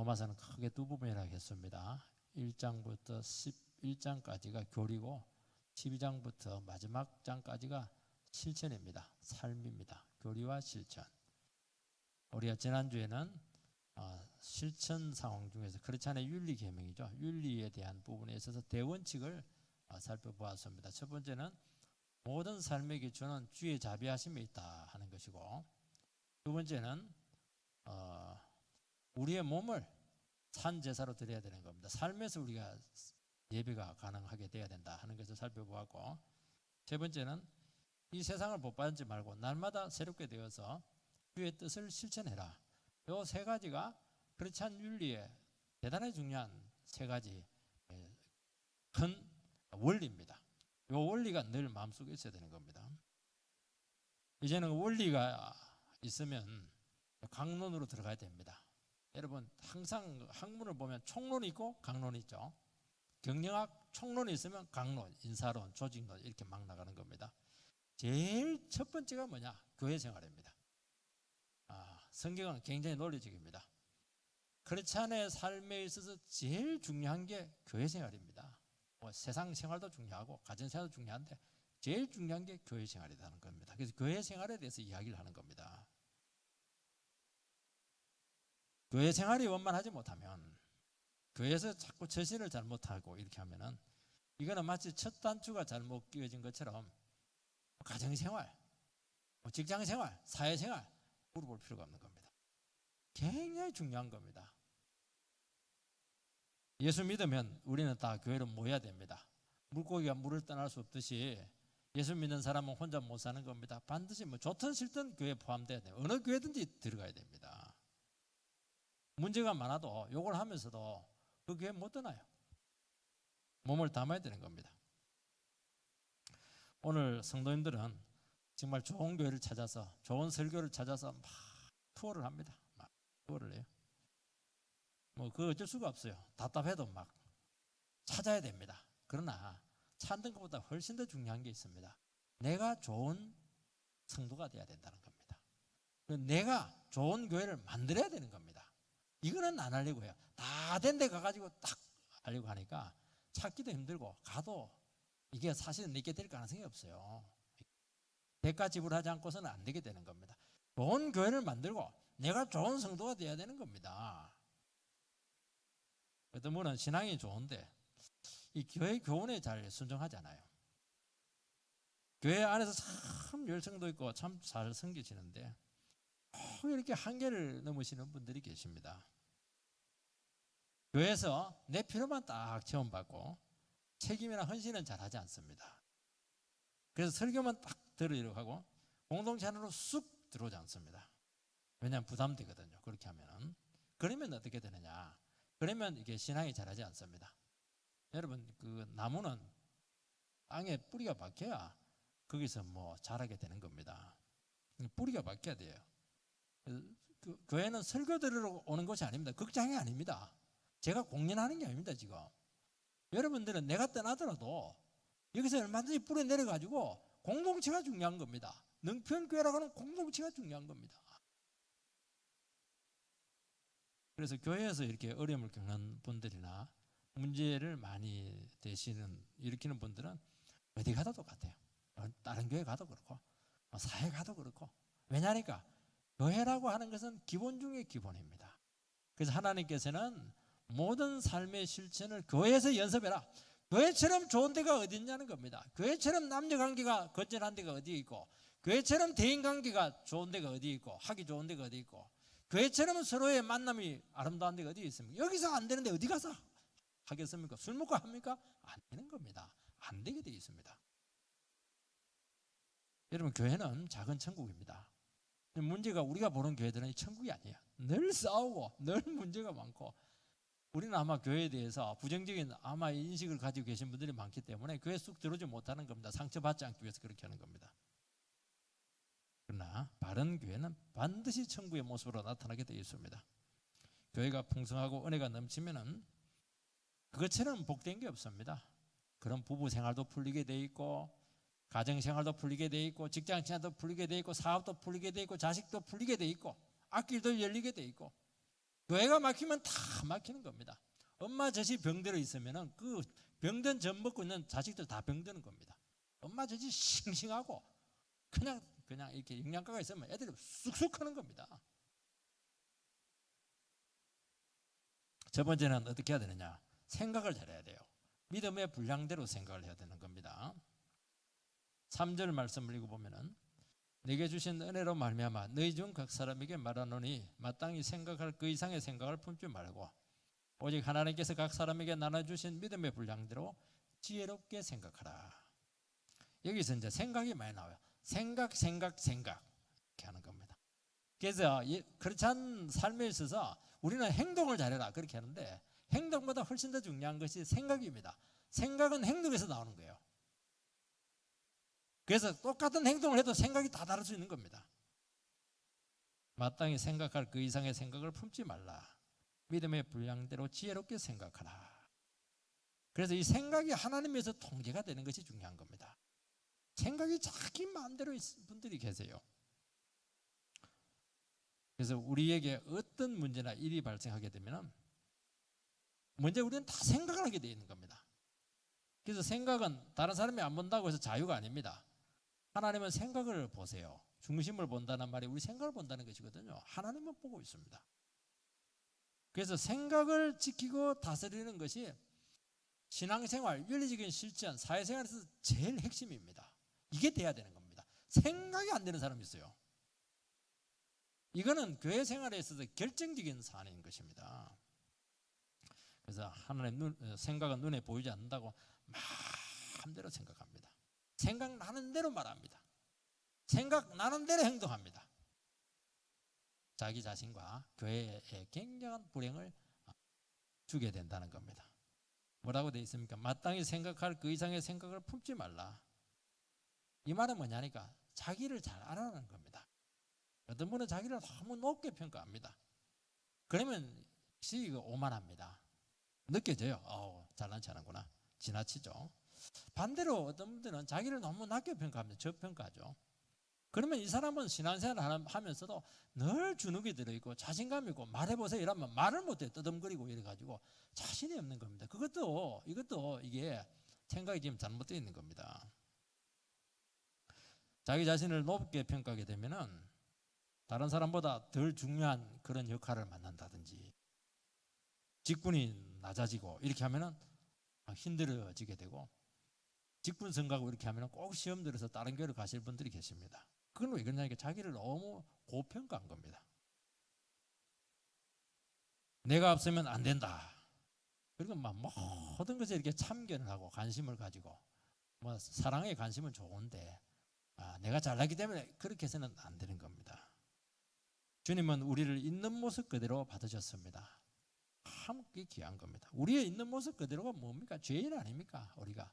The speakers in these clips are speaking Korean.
로마서는 크게 두 부분이라 했습니다. 1장부터 11장까지가 교리고 12장부터 마지막 장까지가 실천입니다. 삶입니다. 교리와 실천. 우리가 지난주에는 실천 상황 중에서 크리스찬의 윤리 계명이죠. 윤리에 대한 부분에 있어서 대원칙을 살펴보았습니다. 첫 번째는 모든 삶의 기초는 주의 자비하심에 있다 하는 것이고, 두 번째는 우리의 몸을 산 제사로 드려야 되는 겁니다. 삶에서 우리가 예배가 가능하게 돼야 된다 하는 것을 살펴보았고, 세 번째는 이 세상을 복받지 말고 날마다 새롭게 되어서 주의 뜻을 실천해라. 이 세 가지가 크리스찬 윤리의 대단히 중요한 세 가지 큰 원리입니다. 이 원리가 늘 마음속에 있어야 되는 겁니다. 이제는 원리가 있으면 강론으로 들어가야 됩니다. 여러분 항상 학문을 보면 총론이 있고 강론이 있죠. 경영학 총론이 있으면 강론, 인사론, 조직론 이렇게 막 나가는 겁니다. 제일 첫 번째가 뭐냐? 교회 생활입니다. 성경은 굉장히 논리적입니다. 크리스찬의 삶에 있어서 제일 중요한 게 교회 생활입니다. 세상 생활도 중요하고 가정 생활도 중요한데 제일 중요한 게 교회 생활이라는 겁니다. 그래서 교회 생활에 대해서 이야기를 하는 겁니다. 교회 생활이 원만하지 못하면, 교회에서 자꾸 처신을 잘못하고 이렇게 하면은 이거는 마치 첫 단추가 잘못 끼워진 것처럼 가정생활, 직장생활, 사회생활 물어볼 필요가 없는 겁니다. 굉장히 중요한 겁니다. 예수 믿으면 우리는 다 교회로 모여야 됩니다. 물고기가 물을 떠날 수 없듯이 예수 믿는 사람은 혼자 못 사는 겁니다. 반드시 좋든 싫든 교회에 포함돼야 돼요. 어느 교회든지 들어가야 됩니다. 문제가 많아도 욕을 하면서도 그 교회 못 떠나요. 몸을 담아야 되는 겁니다. 오늘 성도님들은 정말 좋은 교회를 찾아서, 좋은 설교를 찾아서 막 투어를 합니다. 막 투어를 해요. 그거 어쩔 수가 없어요. 답답해도 막 찾아야 됩니다. 그러나 찾는 것보다 훨씬 더 중요한 게 있습니다. 내가 좋은 성도가 돼야 된다는 겁니다. 내가 좋은 교회를 만들어야 되는 겁니다. 이거는 안 하려고 해요. 다 된 데 가가지고 딱 하려고 하니까 찾기도 힘들고 가도 이게 사실은 내게 될 가능성이 없어요. 대가 지불하지 않고서는 안 되게 되는 겁니다. 좋은 교회를 만들고 내가 좋은 성도가 돼야 되는 겁니다. 어떤 분은 신앙이 좋은데 이 교회 교훈에 잘 순종하잖아요. 교회 안에서 참 열성도 있고 참 잘 섬기시는데 이렇게 한계를 넘으시는 분들이 계십니다. 교회에서 내 필요만 딱 체험받고 책임이나 헌신은 잘하지 않습니다. 그래서 설교만 딱 들으려고 하고 공동체 안으로 쑥 들어오지 않습니다. 왜냐하면 부담되거든요. 그렇게 하면은. 그러면 어떻게 되느냐? 그러면 이게 신앙이 자라지 않습니다. 여러분 그 나무는 땅에 뿌리가 박혀야 거기서 자라게 되는 겁니다. 뿌리가 박혀야 돼요. 그 교회는 설교 들으러 오는 것이 아닙니다. 극장이 아닙니다. 제가 공연하는 게 아닙니다. 지금 여러분들은 내가 떠나더라도 여기서 얼마든지 뿌려 내려가지고 공동체가 중요한 겁니다. 능편교회라고 하는 공동체가 중요한 겁니다. 그래서 교회에서 이렇게 어려움을 겪는 분들이나 문제를 많이 일으키는 분들은 어디 가도 똑같아요. 다른 교회 가도 그렇고 사회 가도 그렇고. 왜냐니까 교회라고 하는 것은 기본 중의 기본입니다. 그래서 하나님께서는 모든 삶의 실천을 교회에서 연습해라. 교회처럼 좋은 데가 어디 있냐는 겁니다. 교회처럼 남녀관계가 건전한 데가 어디 있고, 교회처럼 대인관계가 좋은 데가 어디 있고, 하기 좋은 데가 어디 있고, 교회처럼 서로의 만남이 아름다운 데가 어디 있습니까? 여기서 안 되는데 어디 가서 하겠습니까? 술 먹고 합니까? 안 되는 겁니다. 안 되게 되어 있습니다. 여러분 교회는 작은 천국입니다. 문제가 우리가 보는 교회들은 천국이 아니에요. 늘 싸우고 늘 문제가 많고, 우리는 아마 교회에 대해서 부정적인 아마 인식을 가지고 계신 분들이 많기 때문에 교회 쑥 들어오지 못하는 겁니다. 상처받지 않기 위해서 그렇게 하는 겁니다. 그러나 바른 교회는 반드시 천국의 모습으로 나타나게 되어 있습니다. 교회가 풍성하고 은혜가 넘치면은 그것처럼 복된 게 없습니다. 그런 부부 생활도 풀리게 돼 있고, 가정 생활도 풀리게 돼 있고, 직장 생활도 풀리게 돼 있고, 사업도 풀리게 돼 있고, 자식도 풀리게 돼 있고, 앞길도 열리게 돼 있고, 교회가 막히면 다 막히는 겁니다. 엄마 젖이 병들어 있으면은 그 병든 젖 먹고 있는 자식들 다 병드는 겁니다. 엄마 젖이 싱싱하고 그냥 이렇게 영양가가 있으면 애들이 쑥쑥 크는 겁니다. 첫 번째는 어떻게 해야 되느냐? 생각을 잘해야 돼요. 믿음의 분량대로 생각을 해야 되는 겁니다. 3절 말씀을 읽어보면은 내게 주신 은혜로 말미암아 너희 중 각 사람에게 말하노니 마땅히 생각할 그 이상의 생각을 품지 말고 오직 하나님께서 각 사람에게 나눠주신 믿음의 분량대로 지혜롭게 생각하라. 여기서 이제 생각이 많이 나와요. 생각 이렇게 하는 겁니다. 그래서 그렇지 않은 삶에 있어서 우리는 행동을 잘해라 그렇게 하는데 행동보다 훨씬 더 중요한 것이 생각입니다. 생각은 행동에서 나오는 거예요. 그래서 똑같은 행동을 해도 생각이 다 다를 수 있는 겁니다. 마땅히 생각할 그 이상의 생각을 품지 말라. 믿음의 분량대로 지혜롭게 생각하라. 그래서 이 생각이 하나님에서 통제가 되는 것이 중요한 겁니다. 생각이 자기 마음대로 있는 분들이 계세요. 그래서 우리에게 어떤 문제나 일이 발생하게 되면 먼저 우리는 다 생각을 하게 되어 있는 겁니다. 그래서 생각은 다른 사람이 안 본다고 해서 자유가 아닙니다. 하나님은 생각을 보세요. 중심을 본다는 말이 우리 생각을 본다는 것이거든요. 하나님은 보고 있습니다. 그래서 생각을 지키고 다스리는 것이 신앙생활, 윤리적인 실천, 사회생활에서 제일 핵심입니다. 이게 돼야 되는 겁니다. 생각이 안 되는 사람이 있어요. 이거는 교회 생활에 있어서 결정적인 사안인 것입니다. 그래서 하나님 생각은 눈에 보이지 않는다고 마음대로 생각합니다. 생각나는 대로 말합니다. 생각나는 대로 행동합니다. 자기 자신과 교회에 굉장한 불행을 주게 된다는 겁니다. 뭐라고 되어 있습니까? 마땅히 생각할 그 이상의 생각을 품지 말라. 이 말은 뭐냐니까 자기를 잘 알아라는 겁니다. 어떤 분은 자기를 너무 높게 평가합니다. 그러면 시기가 오만합니다. 느껴져요. 잘난 척하는구나. 지나치죠. 반대로 어떤 분들은 자기를 너무 낮게 평가합니다. 저평가하죠. 그러면 이 사람은 신앙생활을 하면서도 늘 주눅이 들어있고 자신감 있고 말해보세요 이러면 말을 못해요. 떠듬거리고 이래가지고 자신이 없는 겁니다. 이것도 이게 생각이 지금 잘못되어 있는 겁니다. 자기 자신을 높게 평가하게 되면은 다른 사람보다 덜 중요한 그런 역할을 맡는다든지 직분이 낮아지고 이렇게 하면은 힘들어지게 되고 직분 생각하고 이렇게 하면은 꼭 시험 들어서 다른 교회를 가실 분들이 계십니다. 그건 왜 그러냐니까 자기를 너무 고평가한 겁니다. 내가 없으면 안 된다. 그리고 막 모든 것에 이렇게 참견을 하고 관심을 가지고 뭐 사랑에 관심은 좋은데 내가 잘나기 때문에 그렇게 해서는 안 되는 겁니다. 주님은 우리를 있는 모습 그대로 받으셨습니다. 함께 귀한 겁니다. 우리의 있는 모습 그대로가 뭡니까? 죄인 아닙니까? 우리가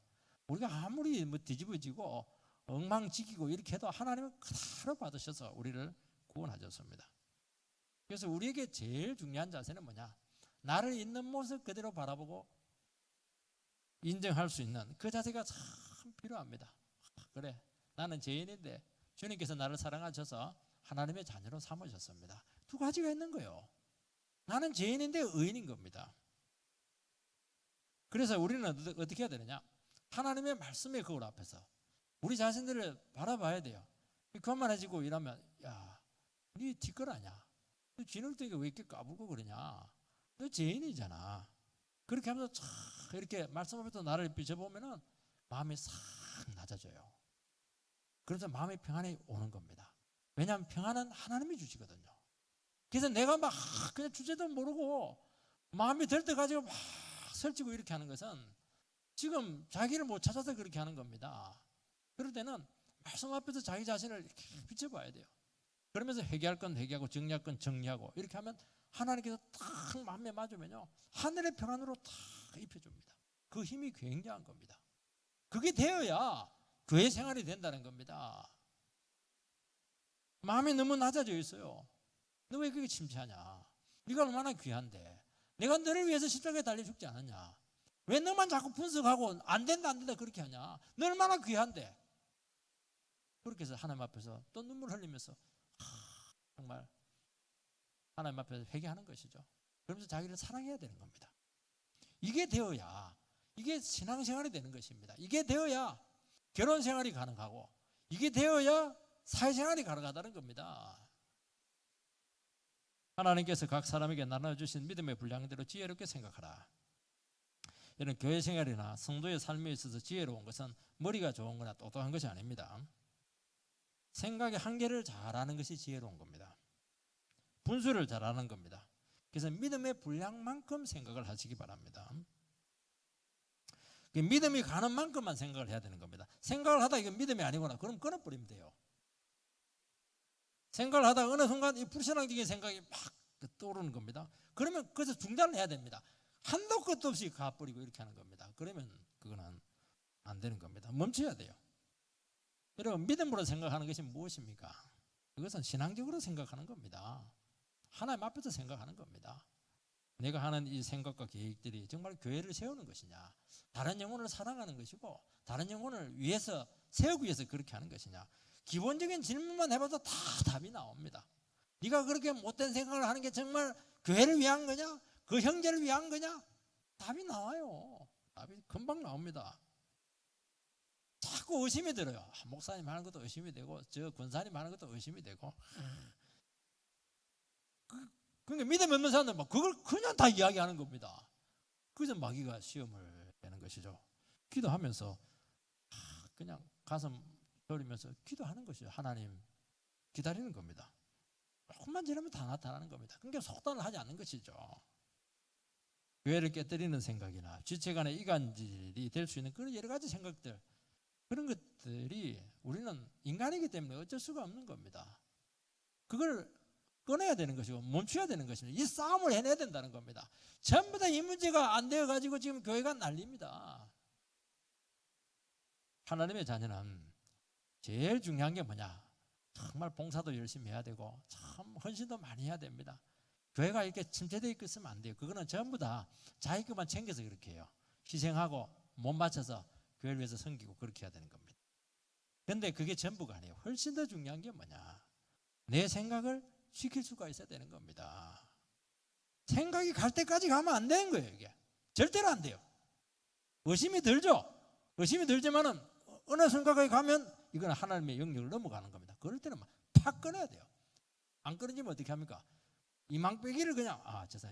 아무리 뒤집어지고 엉망지기고 이렇게 해도 하나님은 그대로 받으셔서 우리를 구원하셨습니다. 그래서 우리에게 제일 중요한 자세는 뭐냐? 나를 있는 모습 그대로 바라보고 인정할 수 있는 그 자세가 참 필요합니다. 그래, 나는 죄인인데 주님께서 나를 사랑하셔서 하나님의 자녀로 삼으셨습니다. 두 가지가 있는 거예요. 나는 죄인인데 의인인 겁니다. 그래서 우리는 어떻게 해야 되느냐? 하나님의 말씀의 거울 앞에서 우리 자신들을 바라봐야 돼요. 그만해지고 이러면 네 뒷거라냐? 너 쥐놀대기 왜 이렇게 까불고 그러냐? 너 죄인이잖아. 그렇게 하면서 참 이렇게 말씀 앞에서 나를 비춰보면은 마음이 싹 낮아져요. 그래서 마음의 평안이 오는 겁니다. 왜냐하면 평안은 하나님이 주시거든요. 그래서 내가 막 그냥 주제도 모르고 마음이 들 때 가지고 막 설치고 이렇게 하는 것은 지금 자기를 못 찾아서 그렇게 하는 겁니다. 그럴 때는 말씀 앞에서 자기 자신을 이렇게 비춰봐야 돼요. 그러면서 회개할 건 회개하고 정리할 건 정리하고 이렇게 하면 하나님께서 딱 마음에 맞으면요 하늘의 평안으로 딱 입혀줍니다. 그 힘이 굉장한 겁니다. 그게 되어야 교회 생활이 된다는 겁니다. 마음이 너무 낮아져 있어요. 너 왜 그렇게 침체하냐? 네가 얼마나 귀한데 내가 너를 위해서 십자가에 달려 죽지 않았냐? 왜 너만 자꾸 분석하고 안 된다 그렇게 하냐? 너 얼마나 귀한데. 그렇게 해서 하나님 앞에서 또 눈물 흘리면서 정말 하나님 앞에서 회개하는 것이죠. 그러면서 자기를 사랑해야 되는 겁니다. 이게 되어야 이게 신앙생활이 되는 것입니다. 이게 되어야 결혼생활이 가능하고 이게 되어야 사회생활이 가능하다는 겁니다. 하나님께서 각 사람에게 나눠주신 믿음의 분량대로 지혜롭게 생각하라. 이런 교회생활이나 성도의 삶에 있어서 지혜로운 것은 머리가 좋은 거나 똑똑한 것이 아닙니다. 생각의 한계를 잘 아는 것이 지혜로운 겁니다. 분수를 잘 아는 겁니다. 그래서 믿음의 분량만큼 생각을 하시기 바랍니다. 믿음이 가는 만큼만 생각을 해야 되는 겁니다. 생각을 하다 이건 믿음이 아니구나, 그럼 끊어버리면 돼요. 생각을 하다가 어느 순간 이 불신앙적인 생각이 막 떠오르는 겁니다. 그러면 그래서 중단을 해야 됩니다. 한도 끝도 없이 가버리고 이렇게 하는 겁니다. 그러면 그거는 안 되는 겁니다. 멈춰야 돼요. 여러분, 믿음으로 생각하는 것이 무엇입니까? 그것은 신앙적으로 생각하는 겁니다. 하나님 앞에서 생각하는 겁니다. 내가 하는 이 생각과 계획들이 정말 교회를 세우는 것이냐, 다른 영혼을 사랑하는 것이고 다른 영혼을 위해서 세우기 위해서 그렇게 하는 것이냐, 기본적인 질문만 해봐도 다 답이 나옵니다. 네가 그렇게 못된 생각을 하는 게 정말 교회를 위한 거냐, 그 형제를 위한 거냐, 답이 나와요. 답이 금방 나옵니다. 자꾸 의심이 들어요. 목사님 하는 것도 의심이 되고 저 권사님 하는 것도 의심이 되고. 그러니까 믿음 없는 사람들은 그걸 그냥 다 이야기하는 겁니다. 그래서 마귀가 시험을 내는 것이죠. 기도하면서 그냥 가슴 졸이면서 기도하는 것이죠. 하나님 기다리는 겁니다. 조금만 지나면 다 나타나는 겁니다. 그러니까 속단을 하지 않는 것이죠. 교회를 깨뜨리는 생각이나 지체 간의 이간질이 될 수 있는 그런 여러 가지 생각들, 그런 것들이 우리는 인간이기 때문에 어쩔 수가 없는 겁니다. 그걸 꺼내야 되는 것이고 멈춰야 되는 것입니다. 이 싸움을 해내야 된다는 겁니다. 전부 다 이 문제가 안 되어가지고 지금 교회가 난립니다. 하나님의 자녀는 제일 중요한 게 뭐냐? 정말 봉사도 열심히 해야 되고 참 헌신도 많이 해야 됩니다. 교회가 이렇게 침체되어 있으면 안 돼요. 그거는 전부 다 자기 것만 챙겨서 그렇게 해요. 희생하고 못 맞춰서 교회를 위해서 섬기고 그렇게 해야 되는 겁니다. 그런데 그게 전부가 아니에요. 훨씬 더 중요한 게 뭐냐? 내 생각을 지킬 수가 있어야 되는 겁니다. 생각이 갈 때까지 가면 안 되는 거예요. 이게 절대로 안 돼요. 의심이 들죠. 의심이 들지만은 어느 순간에 가면 이건 하나님의 영역을 넘어가는 겁니다. 그럴 때는 팍 끊어야 돼요. 안 끊어지면 어떻게 합니까? 이 망배기를 그냥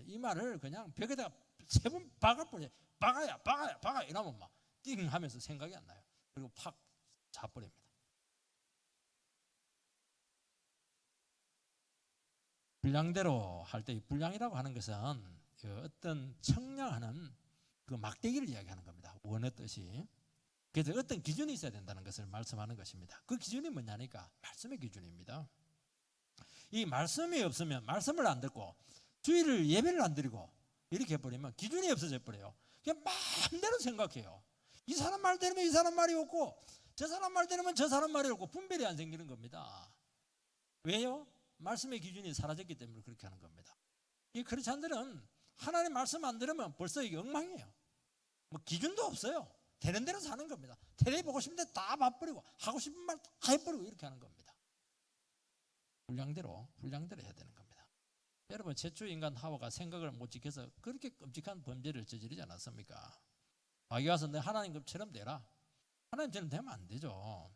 이 말을 그냥 벽에다가 3번 박아버려요. 박아야 이러면 막 띵 하면서 생각이 안 나요. 그리고 팍 자버립니다. 분량대로 할 때 분량이라고 하는 것은 어떤 청량하는 그 막대기를 이야기하는 겁니다. 원했듯이. 그래서 어떤 기준이 있어야 된다는 것을 말씀하는 것입니다. 그 기준이 뭐냐니까 말씀의 기준입니다. 이 말씀이 없으면 말씀을 안 듣고 주일을 예배를 안 드리고 이렇게 해버리면 기준이 없어져 버려요. 그냥 마음대로 생각해요. 이 사람 말 들으면 이 사람 말이 없고 저 사람 말 들으면 저 사람 말이 없고 분별이 안 생기는 겁니다. 왜요? 말씀의 기준이 사라졌기 때문에 그렇게 하는 겁니다. 이 크리스찬들은 하나님 말씀 안 들으면 벌써 이게 엉망이에요. 뭐 기준도 없어요. 되는 대로 사는 겁니다. 텔레비 보고 싶은데 다 봐버리고 하고 싶은 말 다 해버리고 이렇게 하는 겁니다. 분량대로 해야 되는 겁니다. 여러분, 최초 인간 하와가 생각을 못 지켜서 그렇게 끔찍한 범죄를 저지르지 않았습니까? 마귀 와서 너 하나님처럼 되라. 하나님처럼 되면 안 되죠.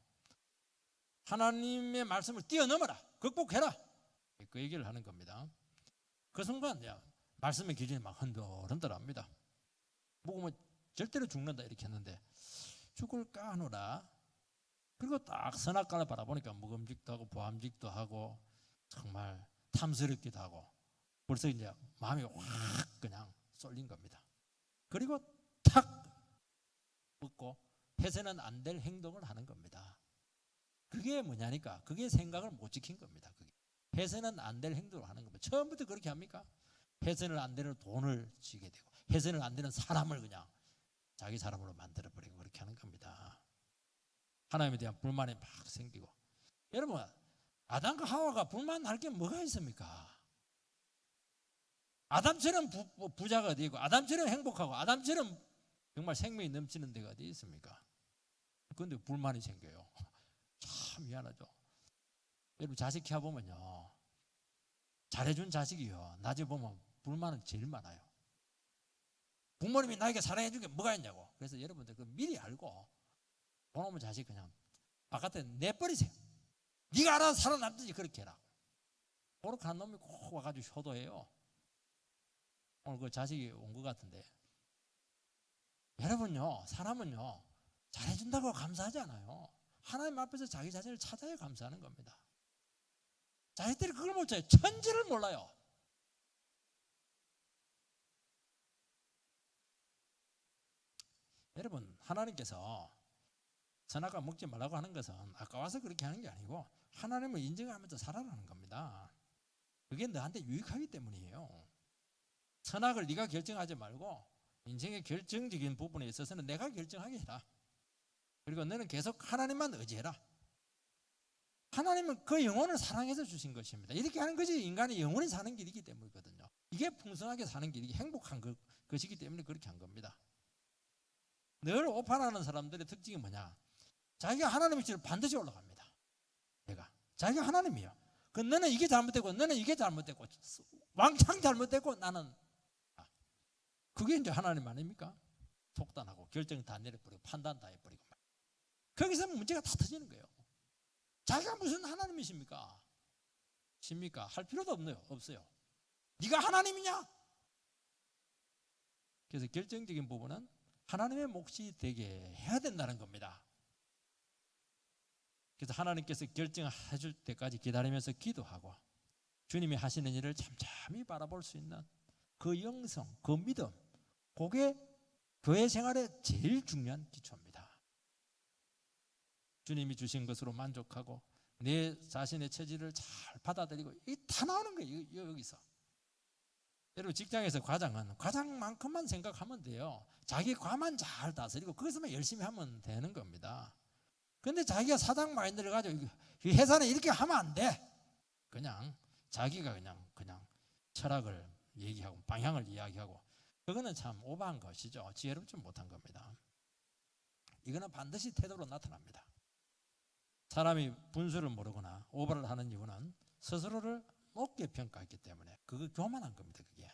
하나님의 말씀을 뛰어넘어라. 극복해라. 그 얘기를 하는 겁니다. 그 순간 말씀의 기준이 막 흔들흔들합니다. 먹으면 절대로 죽는다 이렇게 했는데 죽을까 하노라. 그리고 딱 선악간을 바라보니까 먹음직도 하고 보암직도 하고 정말 탐스럽기도 하고 벌써 이제 마음이 확 그냥 쏠린 겁니다. 그리고 탁 먹고 해서는 안 될 행동을 하는 겁니다. 그게 뭐냐니까 그게 생각을 못 지킨 겁니다. 그게 해서는 안 될 행동을 하는 겁니다. 처음부터 그렇게 합니까? 해서는 안 되는 돈을 쥐게 되고 해서는 안 되는 사람을 그냥 자기 사람으로 만들어버리고 그렇게 하는 겁니다. 하나님에 대한 불만이 막 생기고. 여러분, 아담과 하와가 불만할 게 뭐가 있습니까? 아담처럼 부자가 어디 있고 아담처럼 행복하고 아담처럼 정말 생명이 넘치는 데가 어디 있습니까? 그런데 불만이 생겨요. 참 미안하죠. 여러분, 자식 키워보면요, 잘해준 자식이요, 낮에 보면 불만은 제일 많아요. 부모님이 나에게 사랑해 준 게 뭐가 있냐고. 그래서 여러분들 그 미리 알고 돈 없는 자식 그냥 바깥에 내버리세요. 네가 알아서 살아남든지 그렇게 해라. 고락한 놈이 꼭 와가지고 효도해요. 오늘 그 자식이 온 것 같은데, 여러분요, 사람은요 잘해준다고 감사하지 않아요. 하나님 앞에서 자기 자신을 찾아야 감사하는 겁니다. 자식들이 그걸 못 쳐요. 천지를 몰라요. 여러분, 하나님께서 선악과 먹지 말라고 하는 것은 아까워서 그렇게 하는 게 아니고 하나님을 인정하면서 살아라는 겁니다. 그게 너한테 유익하기 때문이에요. 선악을 네가 결정하지 말고 인생의 결정적인 부분에 있어서는 내가 결정하게 해라. 그리고 너는 계속 하나님만 의지해라. 하나님은 그 영혼을 사랑해서 주신 것입니다. 이렇게 하는 것이 인간이 영원히 사는 길이기 때문이거든요. 이게 풍성하게 사는 길이기, 행복한 것이기 때문에 그렇게 한 겁니다. 늘 오판하는 사람들의 특징이 뭐냐? 자기가 하나님의 길을 반드시 올라갑니다. 자기가 하나님이에요. 그 너는 이게 잘못되고 너는 이게 잘못되고 왕창 잘못되고 나는, 그게 이제 하나님 아닙니까? 속단하고 결정 다 내려버리고 판단 다 해버리고 거기서 문제가 다 터지는 거예요. 자기가 무슨 하나님이십니까? 십니까? 할 필요도 없어요. 네가 하나님이냐? 그래서 결정적인 부분은 하나님의 몫이 되게 해야 된다는 겁니다. 그래서 하나님께서 결정해 줄 때까지 기다리면서 기도하고 주님이 하시는 일을 잠잠히 바라볼 수 있는 그 영성, 그 믿음, 그게 교회 생활의 제일 중요한 기초입니다. 주님이 주신 것으로 만족하고 내 자신의 처지를 잘 받아들이고, 이게 다 나오는 거예요. 여기서 여러분, 직장에서 과장은 과장만큼만 생각하면 돼요. 자기 과만 잘 다스리고 거기서만 열심히 하면 되는 겁니다. 근데 자기가 사장 마인드를 가지고 이 회사는 이렇게 하면 안 돼. 그냥 자기가 그냥 철학을 얘기하고 방향을 이야기하고, 그거는 참 오버한 것이죠. 지혜롭지 못한 겁니다. 이거는 반드시 태도로 나타납니다. 사람이 분수를 모르거나 오버를 하는 이유는 스스로를 높게 평가했기 때문에 그거 교만한 겁니다. 그게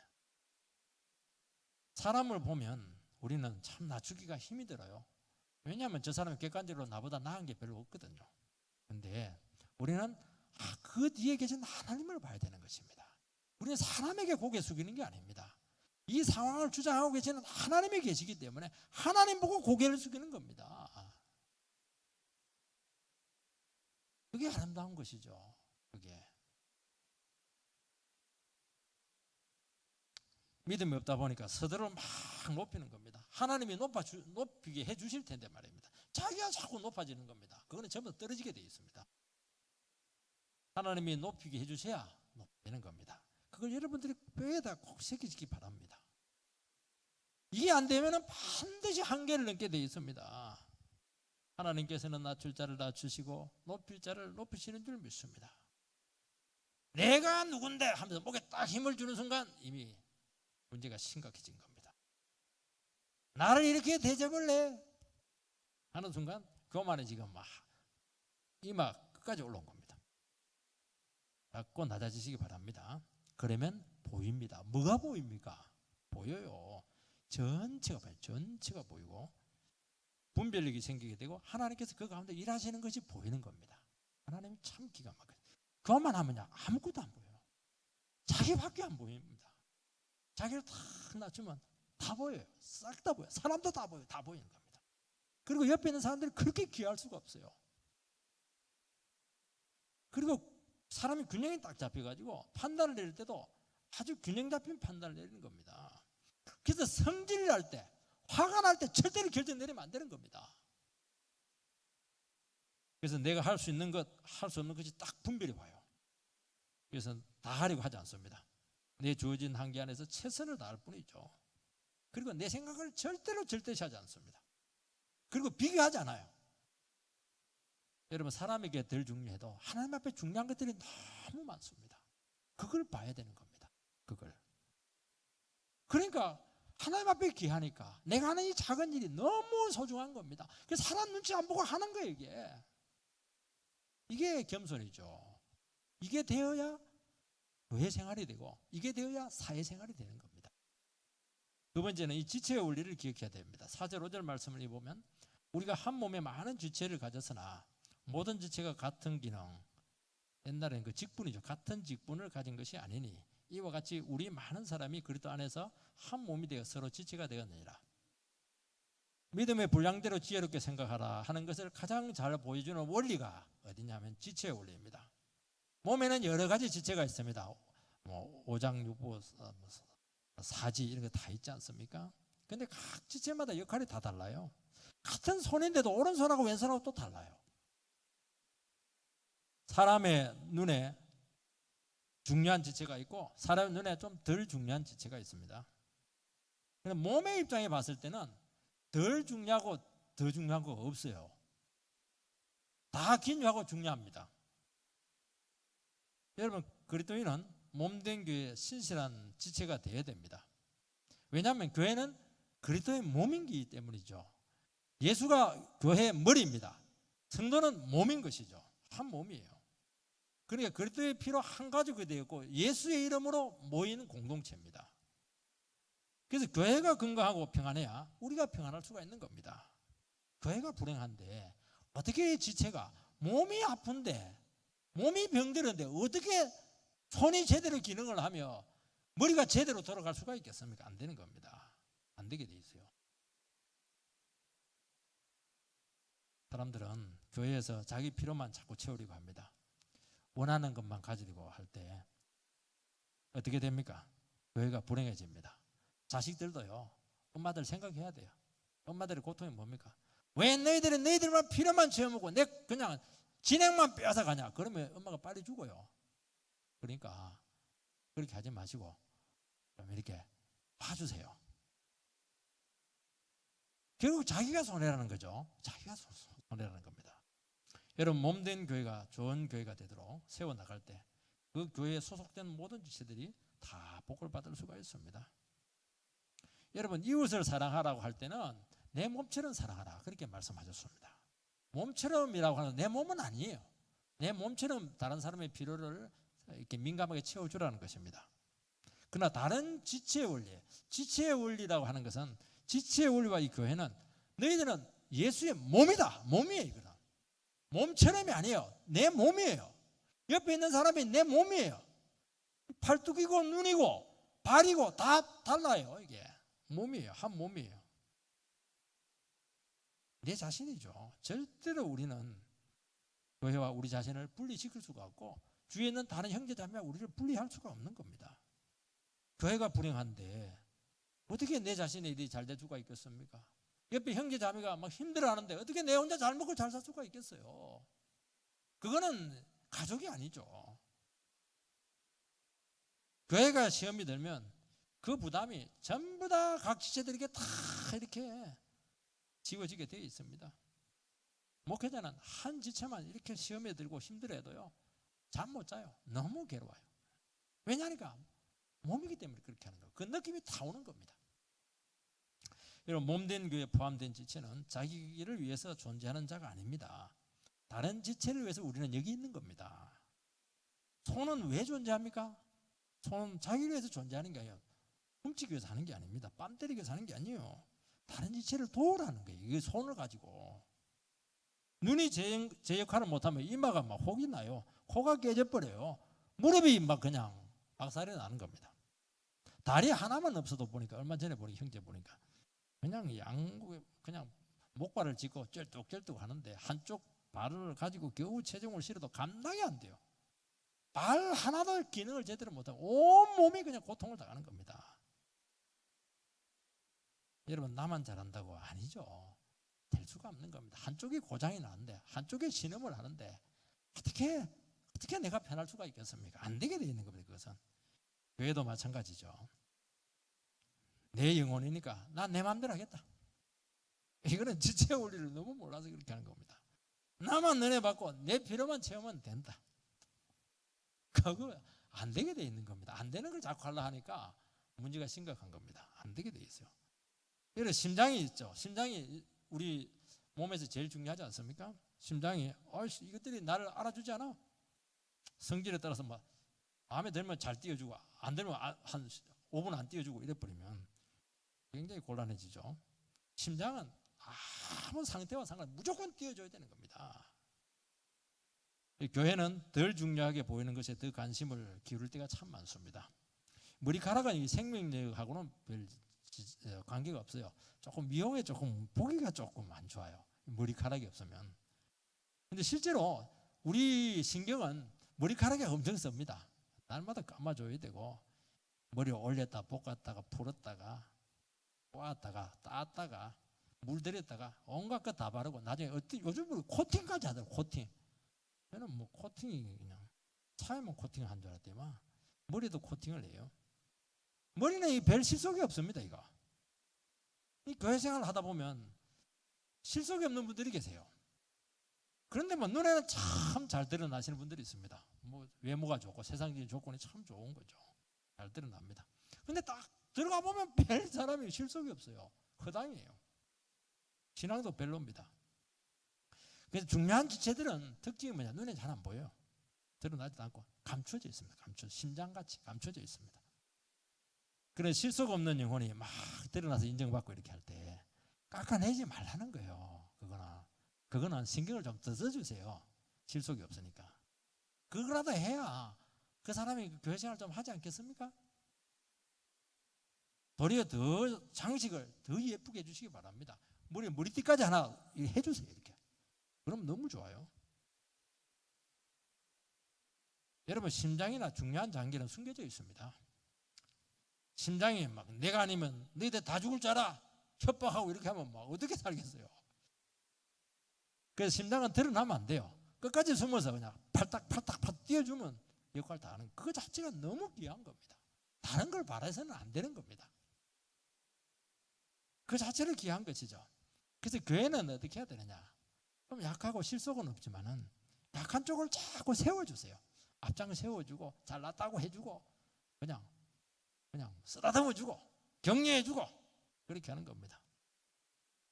사람을 보면 우리는 참 낮추기가 힘이 들어요. 왜냐하면 저 사람이 객관적으로 나보다 나은 게 별로 없거든요. 근데 우리는 그 뒤에 계신 하나님을 봐야 되는 것입니다. 우리는 사람에게 고개 숙이는 게 아닙니다. 이 상황을 주장하고 계시는 하나님이 계시기 때문에 하나님 보고 고개를 숙이는 겁니다. 그게 아름다운 것이죠. 그게 믿음이 없다 보니까 서들을 막 높이는 겁니다. 하나님이 높이게 해주실 텐데 말입니다. 자기가 자꾸 높아지는 겁니다. 그거는 전부 떨어지게 되어 있습니다. 하나님이 높이게 해주셔야 높이는 겁니다. 그걸 여러분들이 뼈에다 꼭 새기시기 바랍니다. 이게 안 되면 반드시 한계를 넘게 되어 있습니다. 하나님께서는 낮출 자를 낮추시고 높일 자를 높이시는 줄 믿습니다. 내가 누군데 하면서 목에 딱 힘을 주는 순간 이미 문제가 심각해진 겁니다. 나를 이렇게 대접을 해 하는 순간 교만이 지금 막 이마 끝까지 올라온 겁니다. 자꾸 낮아지시기 바랍니다. 그러면 보입니다. 뭐가 보입니까? 보여요. 전체가 봐요. 전체가 보이고 분별력이 생기게 되고 하나님께서 그 가운데 일하시는 것이 보이는 겁니다. 하나님이 참 기가 막혀요. 교만하면요 아무것도 안 보여요. 자기밖에 안 보입니다. 자기를 다 낮추면 다 보여요. 싹 다 보여요. 사람도 다 보여요. 다 보이는 겁니다. 그리고 옆에 있는 사람들이 그렇게 귀할 수가 없어요. 그리고 사람이 균형이 딱 잡혀가지고 판단을 내릴 때도 아주 균형 잡힌 판단을 내리는 겁니다. 그래서 성질을 할 때, 화가 날 때 절대로 결정 내리면 안 되는 겁니다. 그래서 내가 할 수 있는 것, 할 수 없는 것이 딱 분별이 와요. 그래서 다 하려고 하지 않습니다. 내 주어진 한계 안에서 최선을 다할 뿐이죠. 그리고 내 생각을 절대로 절대시하지 않습니다. 그리고 비교하지 않아요. 여러분, 사람에게 덜 중요해도 하나님 앞에 중요한 것들이 너무 많습니다. 그걸 봐야 되는 겁니다. 그걸. 그러니까 하나님 앞에 귀하니까 내가 하는 이 작은 일이 너무 소중한 겁니다. 그래서 사람 눈치 안 보고 하는 거예요. 이게 겸손이죠. 이게 되어야 교회 생활이 되고 이게 되어야 사회생활이 되는 겁니다. 두 번째는 이 지체의 원리를 기억해야 됩니다. 4절 5절 말씀을 보면 우리가 한 몸에 많은 지체를 가졌으나 모든 지체가 같은 기능, 옛날에는 그 직분이죠. 같은 직분을 가진 것이 아니니 이와 같이 우리 많은 사람이 그리스도 안에서 한 몸이 되어 서로 지체가 되었느니라. 믿음의 분량대로 지혜롭게 생각하라 하는 것을 가장 잘 보여주는 원리가 어디냐면 지체의 원리입니다. 몸에는 여러 가지 지체가 있습니다. 뭐 오장육부, 사지 이런 거 다 있지 않습니까? 근데 각 지체마다 역할이 다 달라요. 같은 손인데도 오른손하고 왼손하고 또 달라요. 사람의 눈에 중요한 지체가 있고 사람의 눈에 좀 덜 중요한 지체가 있습니다. 몸의 입장에 봤을 때는 덜 중요하고 더 중요한 거 없어요. 다 긴요하고 중요합니다. 여러분, 그리스도인은 몸된 교회의 신실한 지체가 되어야 됩니다. 왜냐하면 교회는 그리스도의 몸이기 때문이죠. 예수가 교회의 머리입니다. 성도는 몸인 것이죠. 한 몸이에요. 그러니까 그리스도의 피로 한 가족이 되었고 예수의 이름으로 모이는 공동체입니다. 그래서 교회가 건강하고 평안해야 우리가 평안할 수가 있는 겁니다. 교회가 불행한데 어떻게 지체가 몸이 아픈데 몸이 병들었는데 어떻게 손이 제대로 기능을 하며 머리가 제대로 돌아갈 수가 있겠습니까? 안 되는 겁니다. 안 되게 돼 있어요. 사람들은 교회에서 자기 필요만 자꾸 채우려고 합니다. 원하는 것만 가지고 할 때 어떻게 됩니까? 교회가 불행해집니다. 자식들도요. 엄마들 생각해야 돼요. 엄마들의 고통이 뭡니까? 왜 너희들은 너희들만 필요만 채워먹고 내 그냥 진행만 빼앗아 가냐? 그러면 엄마가 빨리 죽어요. 그러니까 그렇게 하지 마시고 좀 이렇게 봐주세요. 결국 자기가 손해라는 거죠. 자기가 손해라는 겁니다. 여러분, 몸된 교회가 좋은 교회가 되도록 세워나갈 때 그 교회에 소속된 모든 지체들이 다 복을 받을 수가 있습니다. 여러분, 이웃을 사랑하라고 할 때는 내 몸처럼 사랑하라 그렇게 말씀하셨습니다. 몸처럼이라고 하는 내 몸은 아니에요. 내 몸처럼 다른 사람의 필요를 이렇게 민감하게 채워주라는 것입니다. 그러나 다른 지체의 원리, 지체의 원리라고 하는 것은 지체의 원리와 이 교회는 너희들은 예수의 몸이다. 몸이에요. 이거는. 몸처럼이 아니에요. 내 몸이에요. 옆에 있는 사람이 내 몸이에요. 팔뚝이고 눈이고 발이고 다 달라요. 이게 몸이에요. 한 몸이에요. 내 자신이죠. 절대로 우리는 교회와 우리 자신을 분리시킬 수가 없고 주위에 있는 다른 형제자매와 우리를 분리할 수가 없는 겁니다. 교회가 불행한데 어떻게 내 자신의 일이 잘 될 수가 있겠습니까? 옆에 형제자매가 막 힘들어하는데 어떻게 내 혼자 잘 먹고 잘 살 수가 있겠어요? 그거는 가족이 아니죠. 교회가 시험이 들면 그 부담이 전부 다 각 지체들에게 다 이렇게 지워지게 되어 있습니다. 목회자는 한 지체만 이렇게 시험에 들고 힘들어해도요 잠 못 자요. 너무 괴로워요. 왜냐니까 몸이기 때문에 그렇게 하는 거예요. 그 느낌이 다 오는 겁니다. 여러분, 몸된 교회에 포함된 지체는 자기를 위해서 존재하는 자가 아닙니다. 다른 지체를 위해서 우리는 여기 있는 겁니다. 손은 왜 존재합니까? 손은 자기를 위해서 존재하는 게 아니에요. 훔치기 위해서 하는 게 아닙니다. 뺨 때리기 위해서 하는 게 아니에요. 다른 지체를 도우라는 거예요. 이 손을 가지고. 눈이 제 역할을 못하면 이마가 막 혹이 나요. 코가 깨져버려요. 무릎이 막 그냥 박살이 나는 겁니다. 다리 하나만 없어도 보니까 얼마 전에 보니까 형제 보니까 그냥 양국에 그냥 목발을 짚고 쩔뚝쩔뚝 하는데 한쪽 발을 가지고 겨우 체중을 실어도 감당이 안 돼요. 발 하나도 기능을 제대로 못하고 온 몸이 그냥 고통을 당하는 겁니다. 여러분, 나만 잘한다고 아니죠. 될 수가 없는 겁니다. 한쪽이 고장이 나는데 한쪽에 신음을 하는데 어떻게 내가 편할 수가 있겠습니까? 안 되게 되어 있는 겁니다. 그것은 교회도 마찬가지죠. 내 영혼이니까 나 내 마음대로 하겠다. 이거는 지체 원리를 너무 몰라서 그렇게 하는 겁니다. 나만 은혜 받고 내 필요만 채우면 된다. 그거 안 되게 되어 있는 겁니다. 안 되는 걸 자꾸 하려 하니까 문제가 심각한 겁니다. 안 되게 되어 있어요. 여러분, 심장이 있죠. 심장이 우리 몸에서 제일 중요하지 않습니까? 심장이 이것들이 나를 알아주지 않아? 성질에 따라서 막 마음에 들면 잘 띄워주고 안 들면 한 5분 안 띄워주고 이래버리면 굉장히 곤란해지죠. 심장은 아무 상태와 상관 무조건 띄워줘야 되는 겁니다. 교회는 덜 중요하게 보이는 것에 더 관심을 기울일 때가 참 많습니다. 머리카락은 이 생명력하고는 별 관계가 없어요. 조금 미용에 조금 보기가 조금 안 좋아요. 머리카락이 없으면. 근데 실제로 우리 신경은 머리카락이 엄청 씁니다. 날마다 감아줘야 되고 머리 올렸다 볶았다가 풀었다가 꼬았다가 땄다가 물들였다가 온갖 것 다 바르고 나중에 요즘은 코팅까지 하더라고. 코팅. 저는 뭐 코팅이 그냥 차에만 코팅을 한 줄 알았더니만 머리도 코팅을 해요. 머리는 별 실속이 없습니다. 이거. 이 교회 생활을 하다 보면 실속이 없는 분들이 계세요. 그런데 뭐 눈에는 참 잘 드러나시는 분들이 있습니다. 뭐 외모가 좋고 세상적인 조건이 참 좋은 거죠. 잘 드러납니다. 근데 딱 들어가 보면 별 사람이 실속이 없어요. 허당이에요. 신앙도 별로입니다. 그래서 중요한 지체들은 특징이 뭐냐? 눈에 잘 안 보여요. 드러나지도 않고 감춰져 있습니다. 심장같이 감춰져 있습니다. 그래서 실속 없는 영혼이 막 드러나서 인정받고 이렇게 할 때 깎아내지 말라는 거예요. 그거는 신경을 좀 더 써주세요. 실속이 없으니까. 그거라도 해야 그 사람이 교회 생활 좀 하지 않겠습니까? 도리어 더 장식을 더 예쁘게 해주시기 바랍니다. 머리띠까지 하나 해주세요. 이렇게. 그럼 너무 좋아요. 여러분 심장이나 중요한 장기는 숨겨져 있습니다. 심장이 막 내가 아니면 너희들 다 죽을 줄 알아 협박하고 이렇게 하면 막 어떻게 살겠어요. 그래서 심장은 드러나면 안 돼요. 끝까지 숨어서 그냥 팔딱 뛰어주면 역할 다 하는 그거 자체가 너무 귀한 겁니다. 다른 걸 바라서는 안 되는 겁니다. 그 자체를 귀한 것이죠. 그래서 교회는 어떻게 해야 되느냐. 좀 약하고 실속은 없지만은 약한 쪽을 자꾸 세워주세요. 앞장을 세워주고 잘났다고 해주고 그냥 쓰다듬어주고 격려해주고 그렇게 하는 겁니다.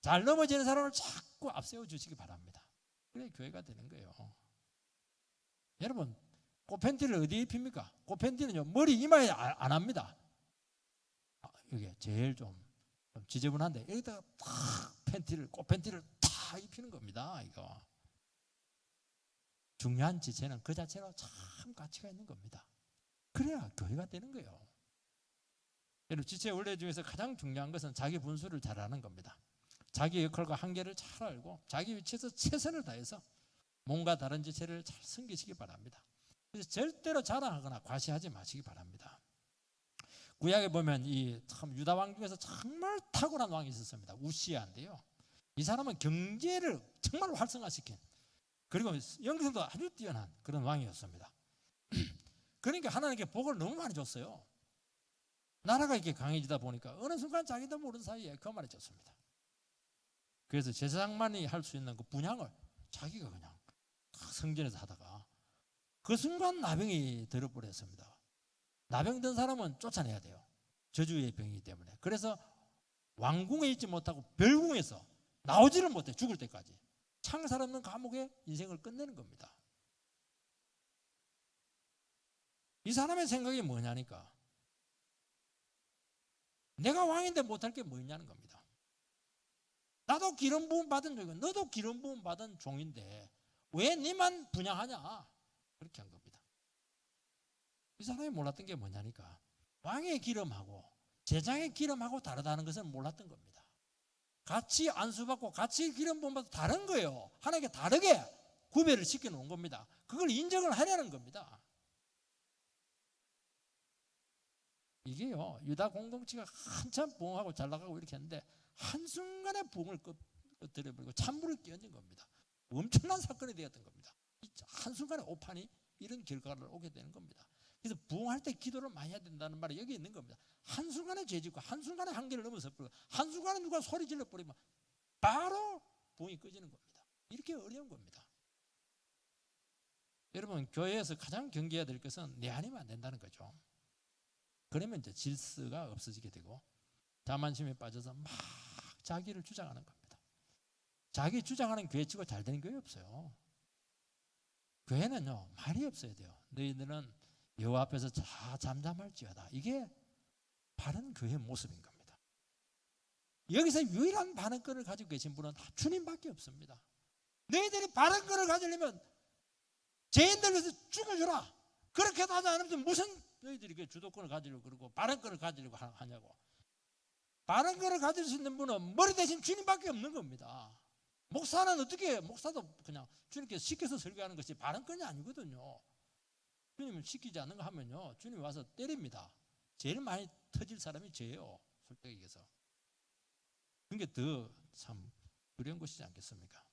잘 넘어지는 사람을 자꾸 앞세워 주시기 바랍니다. 그래 교회가 되는 거예요. 여러분 꽃팬티를 어디에 입힙니까? 꽃팬티는요 머리 이마에 안 합니다. 이게 제일 좀 지저분한데 여기다가 탁 꽃팬티를 다 입히는 겁니다. 이거 중요한 지체는 그 자체로 참 가치가 있는 겁니다. 그래야 교회가 되는 거예요. 여러분 지체의 원리 중에서 가장 중요한 것은 자기 분수를 잘 아는 겁니다. 자기 역할과 한계를 잘 알고 자기 위치에서 최선을 다해서 뭔가 다른 지체를 잘 섬기시기 바랍니다. 그래서 절대로 자랑하거나 과시하지 마시기 바랍니다. 구약에 보면 이 참 유다 왕 중에서 정말 탁월한 왕이 있었습니다. 우시야인데요. 이 사람은 경제를 정말 활성화시킨 그리고 영성도 아주 뛰어난 그런 왕이었습니다. 그러니까 하나님께 복을 너무 많이 줬어요. 나라가 이렇게 강해지다 보니까 어느 순간 자기도 모르는 사이에 거만해졌습니다. 그래서 제사장만이 할 수 있는 그 분향을 자기가 그냥 성전에서 하다가 그 순간 나병이 들어버렸습니다. 나병 든 사람은 쫓아내야 돼요. 저주의 병이기 때문에. 그래서 왕궁에 있지 못하고 별궁에서 나오지를 못해 죽을 때까지 창살 없는 감옥에 인생을 끝내는 겁니다. 이 사람의 생각이 뭐냐니까 내가 왕인데 못할 게 뭐 있냐는 겁니다. 나도 기름 부음 받은 종이고 너도 기름 부음 받은 종인데 왜 니만 분양하냐 그렇게 한 겁니다. 이 사람이 몰랐던 게 뭐냐니까 왕의 기름하고 제장의 기름하고 다르다는 것은 몰랐던 겁니다. 같이 안수받고 같이 기름 부음 받아도 다른 거예요. 하나님께 다르게 구별을 시켜놓은 겁니다. 그걸 인정을 하려는 겁니다. 이게요 유다 공동체가 한참 부흥하고 잘 나가고 이렇게 했는데 한순간에 부흥을 꺼뜨려버리고 찬물을 끼얹은 겁니다. 엄청난 사건이 되었던 겁니다. 한순간에 오판이 이런 결과를 오게 되는 겁니다. 그래서 부흥할 때 기도를 많이 해야 된다는 말이 여기 있는 겁니다. 한순간에 죄짓고 한순간에 한계를 넘어서 버리고 한순간에 누가 소리 질러버리면 바로 부흥이 꺼지는 겁니다. 이렇게 어려운 겁니다. 여러분 교회에서 가장 경계해야 될 것은 내 아니면 안 된다는 거죠. 그러면 이제 질서가 없어지게 되고 자만심에 빠져서 막 자기를 주장하는 겁니다. 자기 주장하는 교회 치고 잘 되는 교회 없어요. 교회는요 말이 없어야 돼요. 너희들은 여호와 앞에서 잠잠할지어다. 이게 바른 교회의 모습인 겁니다. 여기서 유일한 바른권을 가지고 계신 분은 주님밖에 없습니다. 너희들이 바른권을 가지려면 죄인들 위해서 죽어주라. 그렇게도 하지 않으면 무슨 너희들이 주도권을 가지려고 그러고 바른권을 가지려고 하냐고. 바른권을 가질 수 있는 분은 머리 대신 주님밖에 없는 겁니다. 목사는 어떻게 목사도 그냥 주님께서 시켜서 설교하는 것이 바른권이 아니거든요. 주님을 시키지 않는 거 하면요 주님이 와서 때립니다. 제일 많이 터질 사람이 죄예요. 솔직히 얘기해서. 그게 더 참 두려운 것이지 않겠습니까?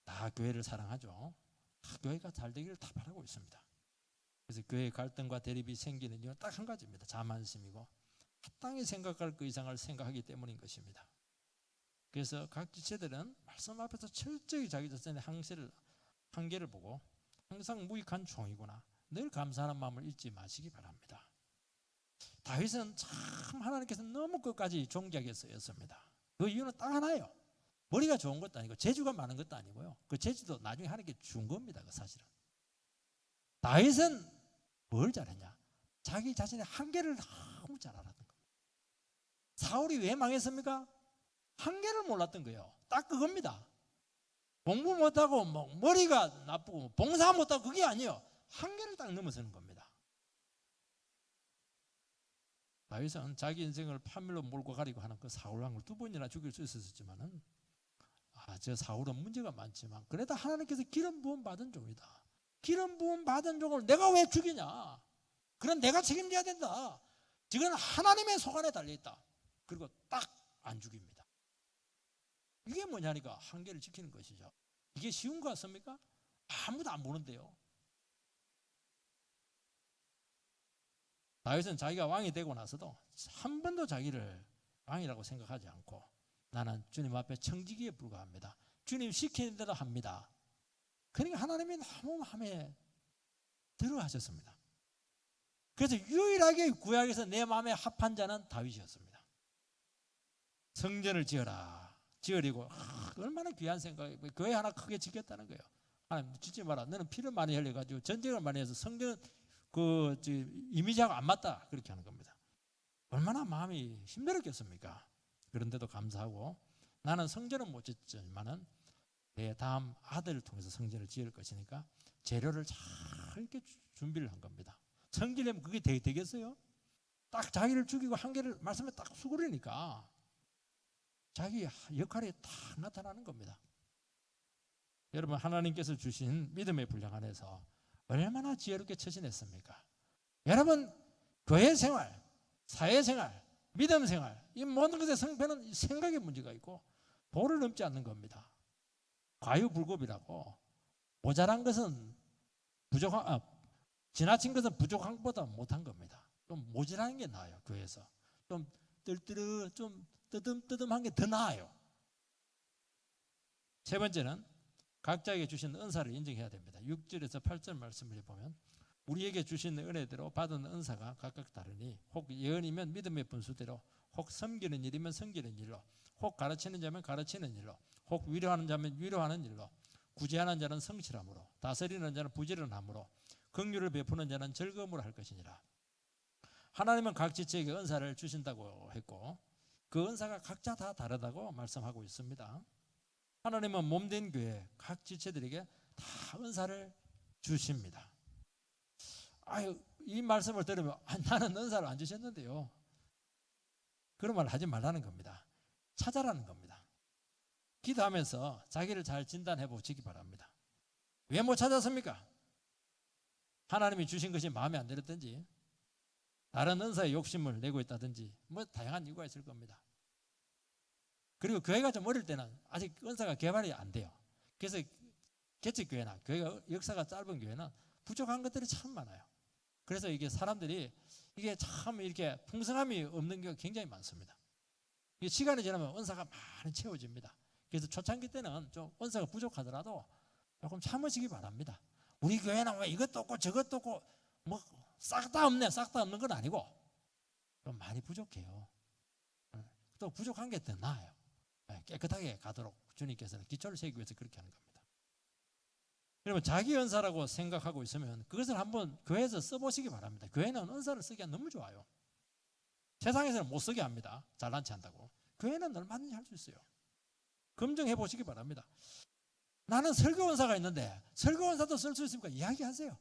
다 교회를 사랑하죠. 다 교회가 잘 되기를 다 바라고 있습니다. 그래서 교회 갈등과 대립이 생기는 이유는 딱 한 가지입니다. 자만심이고 합당히 생각할 그 이상을 생각하기 때문인 것입니다. 그래서 각 지체들은 말씀 앞에서 철저히 자기 자신의 한계를 보고 항상 무익한 종이구나 늘 감사하는 마음을 잊지 마시기 바랍니다. 다윗은 참 하나님께서 너무 끝까지 존귀하게 쓰였습니다. 그 이유는 딱 하나예요. 머리가 좋은 것도 아니고 재주가 많은 것도 아니고요. 그 재주도 나중에 하나님께 준 겁니다. 그 사실은. 다윗은 뭘 잘했냐? 자기 자신의 한계를 너무 잘 알았던 겁니다. 사울이 왜 망했습니까? 한계를 몰랐던 거예요. 딱 그겁니다. 공부 못하고 뭐 머리가 나쁘고 봉사 못하고 그게 아니에요. 한계를 딱 넘어서는 겁니다. 다윗은 자기 인생을 판밀로 몰고 가려고 하는 그 사울왕을 2번이나 죽일 수 있었지만은 저 사울은 문제가 많지만 그래도 하나님께서 기름 부음 받은 종이다. 기름 부음 받은 종을 내가 왜 죽이냐? 그건 내가 책임져야 된다. 지금 하나님의 소관에 달려있다. 그리고 딱 안 죽입니다. 이게 뭐냐니까 한계를 지키는 것이죠. 이게 쉬운 거 같습니까? 아무도 안 보는데요. 다윗은 자기가 왕이 되고 나서도 한 번도 자기를 왕이라고 생각하지 않고 나는 주님 앞에 청지기에 불과합니다. 주님 시키는 대로 합니다. 그러니까 하나님이 너무 마음에 들어 하셨습니다. 그래서 유일하게 구약에서 내 마음에 합한 자는 다윗이었습니다. 성전을 지으려고 얼마나 귀한 생각이에요. 교회 하나 크게 짓겠다는 거예요. 하나님 짓지 마라. 너는 피를 많이 흘려가지고 전쟁을 많이 해서 성전 이미지하고 안 맞다. 그렇게 하는 겁니다. 얼마나 마음이 힘들었겠습니까? 그런데도 감사하고 나는 성전은 못 짓지만은 내 다음 아들을 통해서 성전을 지을 것이니까 재료를 잘 이렇게 준비를 한 겁니다. 성전이면 그게 되겠어요? 딱 자기를 죽이고 한계를 말씀에 딱 수그리니까 자기 역할이 딱 나타나는 겁니다. 여러분 하나님께서 주신 믿음의 분량 안에서 얼마나 지혜롭게 처신했습니까? 여러분 교회 생활, 사회 생활, 믿음 생활 이 모든 것의 성패는 생각의 문제가 있고 도를 넘지 않는 겁니다. 과유불급이라고 모자란 것은 지나친 것은 부족한 것보다 못한 겁니다. 좀 모자란 게 나아요. 교회에서 좀 좀 뜨듬뜨듬한 게 더 나아요. 세 번째는 각자에게 주신 은사를 인정해야 됩니다. 6절에서 8절 말씀을 보면 우리에게 주신 은혜대로 받은 은사가 각각 다르니 혹 예언이면 믿음의 분수대로 혹 섬기는 일이면 섬기는 일로 혹 가르치는 자면 가르치는 일로 혹 위로하는 자면 위로하는 일로 구제하는 자는 성실함으로 다스리는 자는 부지런함으로 긍휼을 베푸는 자는 즐거움으로 할 것이니라. 하나님은 각 지체에게 은사를 주신다고 했고 그 은사가 각자 다 다르다고 말씀하고 있습니다. 하나님은 몸된 교회 각 지체들에게 다 은사를 주십니다. 이 말씀을 들으면 나는 은사를 안 주셨는데요. 그런 말 하지 말라는 겁니다. 찾아라는 겁니다. 기도하면서 자기를 잘 진단해 보시기 바랍니다. 왜 못 찾았습니까? 하나님이 주신 것이 마음에 안 들었든지 다른 은사에 욕심을 내고 있다든지 뭐 다양한 이유가 있을 겁니다. 그리고 교회가 좀 어릴 때는 아직 은사가 개발이 안 돼요. 그래서 개척교회나 교회가 역사가 짧은 교회는 부족한 것들이 참 많아요. 그래서 이게 사람들이 이게 참 이렇게 풍성함이 없는 경우가 굉장히 많습니다. 시간이 지나면 은사가 많이 채워집니다. 그래서 초창기 때는 좀 은사가 부족하더라도 조금 참으시기 바랍니다. 우리 교회는 왜 이것도 없고 저것도 없고 뭐 싹 다 없네. 싹 다 없는 건 아니고 좀 많이 부족해요. 또 부족한 게 더 나아요. 깨끗하게 가도록 주님께서는 기초를 세우기 위해서 그렇게 하는 겁니다. 여러분 자기 은사라고 생각하고 있으면 그것을 한번 교회에서 써보시기 바랍니다. 교회는 은사를 쓰기가 너무 좋아요. 세상에서는 못 쓰게 합니다. 잘난 체 한다고. 교회는 얼마든지 할 수 있어요. 검증해 보시기 바랍니다. 나는 설교 은사가 있는데 설교 은사도 쓸 수 있습니까? 이야기하세요.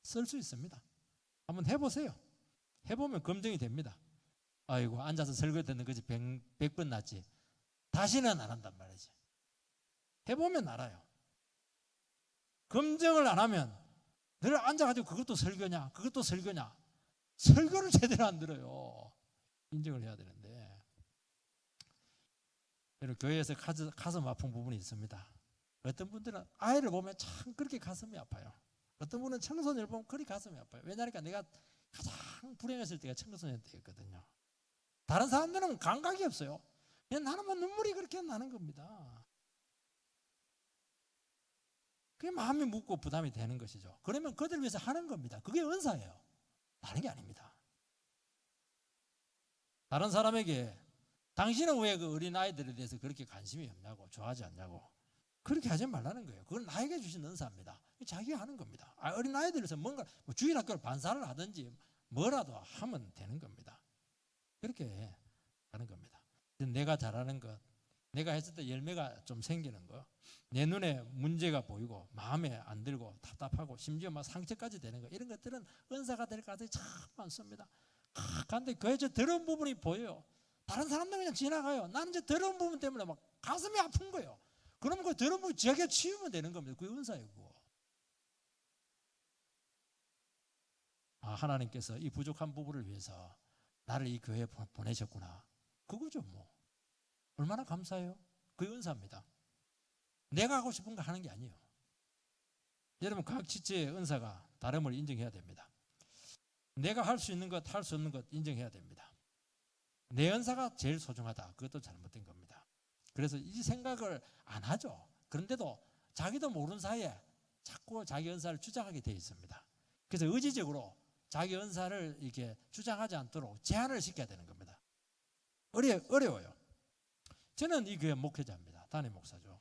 쓸 수 있습니다. 한번 해보세요. 해보면 검증이 됩니다. 아이고 앉아서 설교 듣는 거지 100번 낫지. 다시는 안 한단 말이지. 해보면 알아요. 검증을 안 하면 늘 앉아가지고 그것도 설교냐 그것도 설교냐. 설교를 제대로 안 들어요. 인정을 해야 되는데. 여러분 교회에서 가슴 아픈 부분이 있습니다. 어떤 분들은 아이를 보면 참 그렇게 가슴이 아파요. 어떤 분은 청소년을 보면 그리 가슴이 아파요. 왜냐하니까 내가 가장 불행했을 때가 청소년 때였거든요. 다른 사람들은 감각이 없어요. 그냥 나는 뭐 눈물이 그렇게 나는 겁니다. 그게 마음이 묻고 부담이 되는 것이죠. 그러면 그들 위해서 하는 겁니다. 그게 은사예요. 다른 게 아닙니다. 다른 사람에게 당신은 왜 그 어린아이들에 대해서 그렇게 관심이 없냐고 좋아하지 않냐고 그렇게 하지 말라는 거예요. 그건 나에게 주신 은사입니다. 자기가 하는 겁니다. 어린아이들에서 뭔가 뭐 주일학교를 반사를 하든지 뭐라도 하면 되는 겁니다. 그렇게 하는 겁니다. 내가 잘하는 것, 내가 했을 때 열매가 좀 생기는 거, 내 눈에 문제가 보이고 마음에 안 들고 답답하고 심지어 막 상처까지 되는 거, 이런 것들은 은사가 될 가능성이 참 많습니다. 그런데 그게 저 더러운 부분이 보여요. 다른 사람들은 그냥 지나가요. 나는 저 더러운 부분 때문에 막 가슴이 아픈 거예요. 그러면 그 더러운 부분 지하게 치우면 되는 겁니다. 그게 은사예요. 그거. 하나님께서 이 부족한 부분을 위해서 나를 이 교회에 보내셨구나. 그거죠 뭐. 얼마나 감사해요. 그게 은사입니다. 내가 하고 싶은 거 하는 게 아니에요. 여러분 각 지체의 은사가 다름을 인정해야 됩니다. 내가 할 수 있는 것, 할 수 없는 것 인정해야 됩니다. 내 은사가 제일 소중하다. 그것도 잘못된 겁니다. 그래서 이 생각을 안 하죠. 그런데도 자기도 모르는 사이에 자꾸 자기 은사를 주장하게 되어 있습니다. 그래서 의지적으로 자기 은사를 이렇게 주장하지 않도록 제한을 시켜야 되는 겁니다. 어려워요. 저는 이 교회 목회자입니다. 담임 목사죠.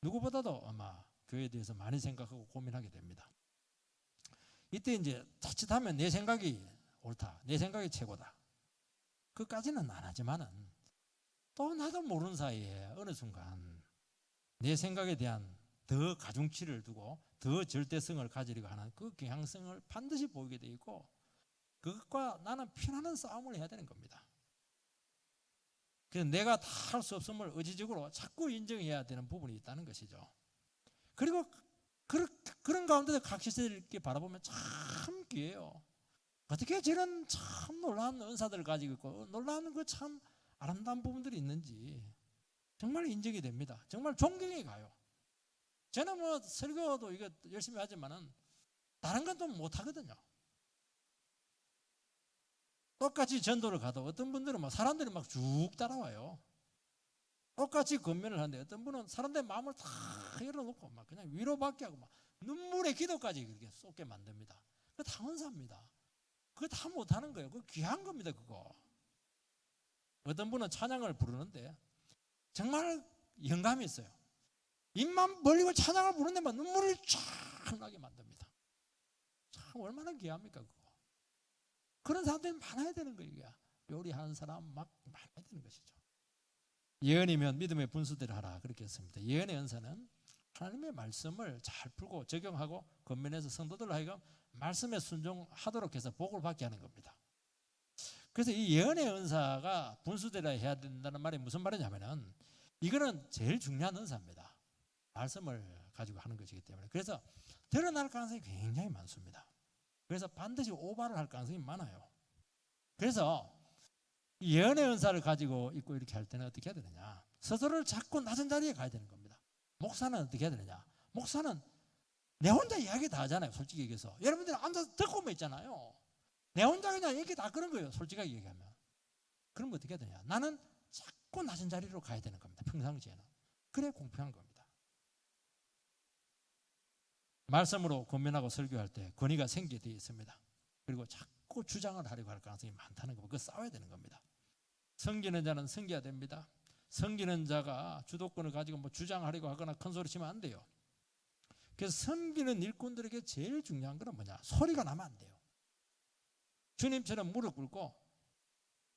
누구보다도 아마 교회에 대해서 많이 생각하고 고민하게 됩니다. 이때 이제 자칫하면 내 생각이 옳다, 내 생각이 최고다. 그까지는 안 하지만은 또 나도 모르는 사이에 어느 순간 내 생각에 대한 더 가중치를 두고 더 절대성을 가지려고 하는 그 경향성을 반드시 보이게 돼 있고 그것과 나는 피나는 싸움을 해야 되는 겁니다. 그래서 내가 다 할 수 없음을 의지적으로 자꾸 인정해야 되는 부분이 있다는 것이죠. 그리고 그런 가운데서 각시세를 이렇게 바라보면 참 귀해요. 어떻게 저런 참 놀라운 은사들을 가지고 있고 놀라운 그 참 아름다운 부분들이 있는지 정말 인정이 됩니다. 정말 존경이 가요. 저는 뭐 설교도 이거 열심히 하지만은 다른 건 또 못하거든요. 똑같이 전도를 가도 어떤 분들은 막 사람들이 막 쭉 따라와요. 똑같이 건면을 하는데 어떤 분은 사람들의 마음을 다 열어놓고 막 그냥 위로받게 하고 막 눈물의 기도까지 그렇게 쏟게 만듭니다. 그거 다 은사입니다. 그거 다 못하는 거예요. 그거 귀한 겁니다. 그거. 어떤 분은 찬양을 부르는데 정말 영감이 있어요. 입만 벌리고 찬양을 부르는데 막 눈물을 쫙 나게 만듭니다. 참 얼마나 귀합니까 그거. 그런 사람들이 많아야 되는 거예요. 요리하는 사람 막 많아야 되는 것이죠. 예언이면 믿음의 분수대로 하라 그렇게 했습니다. 예언의 은사는 하나님의 말씀을 잘 풀고 적용하고 권면해서 성도들 하여금 말씀에 순종하도록 해서 복을 받게 하는 겁니다. 그래서 이 예언의 은사가 분수대로 해야 된다는 말이 무슨 말이냐면은 이거는 제일 중요한 은사입니다. 말씀을 가지고 하는 것이기 때문에. 그래서 드러날 가능성이 굉장히 많습니다. 그래서 반드시 오바를 할 가능성이 많아요. 그래서 예언의 은사를 가지고 있고 이렇게 할 때는 어떻게 해야 되느냐, 스스로를 자꾸 낮은 자리에 가야 되는 겁니다. 목사는 어떻게 해야 되느냐, 목사는 내 혼자 이야기 다 하잖아요. 솔직히 얘기해서 여러분들이 앉아서 듣고만 있잖아요. 내 혼자 그냥 얘기 다 그런 거예요. 솔직하게 얘기하면. 그럼 어떻게 해야 되냐, 나는 자꾸 낮은 자리로 가야 되는 겁니다. 평상시에는. 그래 공평한 겁니다. 말씀으로 권면하고 설교할 때 권위가 생기게 되어 있습니다. 그리고 자꾸 주장을 하려고 할 가능성이 많다는 거, 그거 싸워야 되는 겁니다. 섬기는 자는 섬겨야 됩니다. 섬기는 자가 주도권을 가지고 뭐 주장하려고 하거나 큰 소리 치면 안 돼요. 그래서 섬기는 일꾼들에게 제일 중요한 건 뭐냐? 소리가 나면 안 돼요. 주님처럼 무릎 꿇고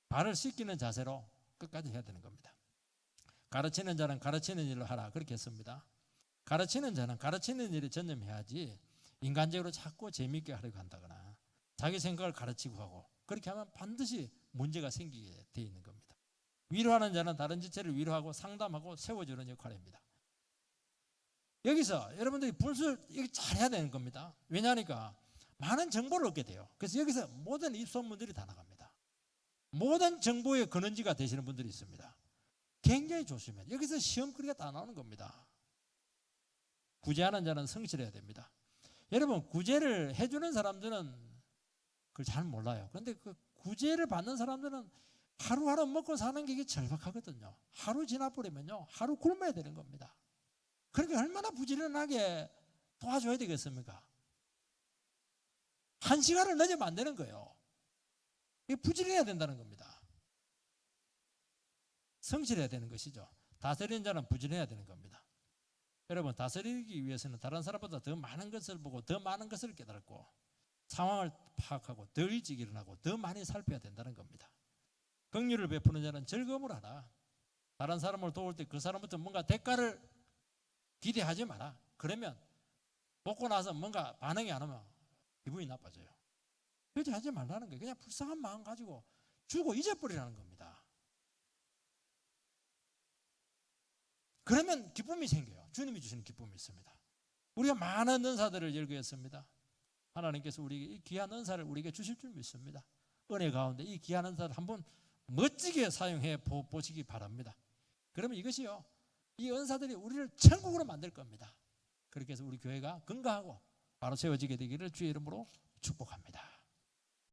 발을 씻기는 자세로 끝까지 해야 되는 겁니다. 가르치는 자는 가르치는 일을 하라, 그렇게 했습니다. 가르치는 자는 가르치는 일에 전념해야지 인간적으로 자꾸 재미있게 하려고 한다거나 자기 생각을 가르치고 하고 그렇게 하면 반드시 문제가 생기게 돼 있는 겁니다. 위로하는 자는 다른 지체를 위로하고 상담하고 세워주는 역할입니다. 여기서 여러분들이 분수를 잘해야 되는 겁니다. 왜냐하니까 많은 정보를 얻게 돼요. 그래서 여기서 모든 입소문들이 다 나갑니다. 모든 정보의 근원지가 되시는 분들이 있습니다. 굉장히 조심해요. 여기서 시험거리가 다 나오는 겁니다. 구제하는 자는 성실해야 됩니다. 여러분, 구제를 해주는 사람들은 그걸 잘 몰라요. 그런데 그 구제를 받는 사람들은 하루하루 먹고 사는 게 이게 절박하거든요. 하루 지나버리면요, 하루 굶어야 되는 겁니다. 그러니까 얼마나 부지런하게 도와줘야 되겠습니까? 1시간을 늦으면 안 되는 거예요. 이게 부지런해야 된다는 겁니다. 성실해야 되는 것이죠. 다스리는 자는 부지런해야 되는 겁니다. 여러분, 다스리기 위해서는 다른 사람보다 더 많은 것을 보고 더 많은 것을 깨달고 상황을 파악하고 더 일찍 일어나고 더 많이 살펴야 된다는 겁니다. 긍휼을 베푸는 자는 즐거움을 하라. 다른 사람을 도울 때 그 사람부터 뭔가 대가를 기대하지 마라. 그러면 먹고 나서 뭔가 반응이 안 오면 기분이 나빠져요. 그렇게 하지 말라는 거예요. 그냥 불쌍한 마음 가지고 주고 잊어버리라는 겁니다. 그러면 기쁨이 생겨요. 주님이 주시는 기쁨이 있습니다. 우리가 많은 은사들을 열거했습니다. 하나님께서 우리에게 이 귀한 은사를 우리에게 주실 줄 믿습니다. 은혜 가운데 이 귀한 은사를 한번 멋지게 사용해 보시기 바랍니다. 그러면 이것이요, 이 은사들이 우리를 천국으로 만들 겁니다. 그렇게 해서 우리 교회가 건강하고 바로 세워지게 되기를 주의 이름으로 축복합니다.